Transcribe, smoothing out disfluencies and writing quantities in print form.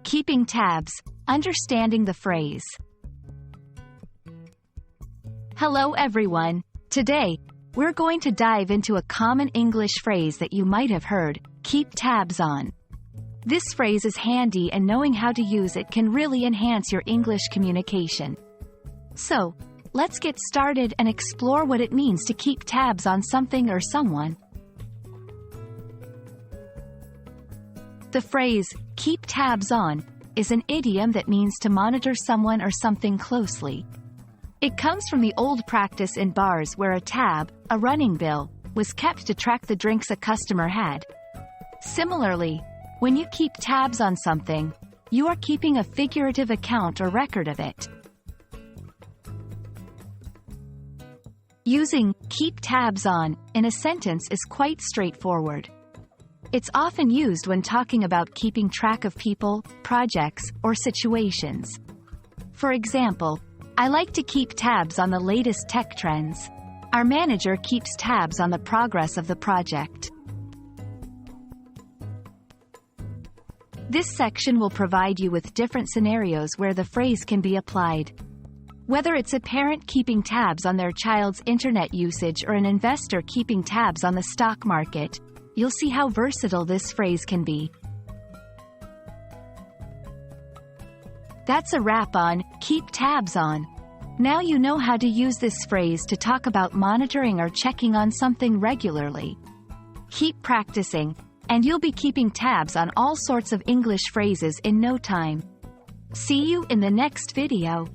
Keeping tabs, understanding the phrase. Hello everyone. Today, we're going to dive into a common English phrase that you might have heard, keep tabs on. This phrase is handy and knowing how to use it can really enhance your English communication. So, let's get started and explore what it means to keep tabs on something or someone. The phrase, keep tabs on, is an idiom that means to monitor someone or something closely. It comes from the old practice in bars where a tab, a running bill, was kept to track the drinks a customer had. Similarly, when you keep tabs on something, you are keeping a figurative account or record of it. Using keep tabs on in a sentence is quite straightforward. It's often used when talking about keeping track of people, projects, or situations. For example, I like to keep tabs on the latest tech trends. Our manager keeps tabs on the progress of the project. This section will provide you with different scenarios where the phrase can be applied. Whether it's a parent keeping tabs on their child's internet usage or an investor keeping tabs on the stock market, you'll see how versatile this phrase can be. That's a wrap on keep tabs on. Now you know how to use this phrase to talk about monitoring or checking on something regularly. Keep practicing, and you'll be keeping tabs on all sorts of English phrases in no time. See you in the next video.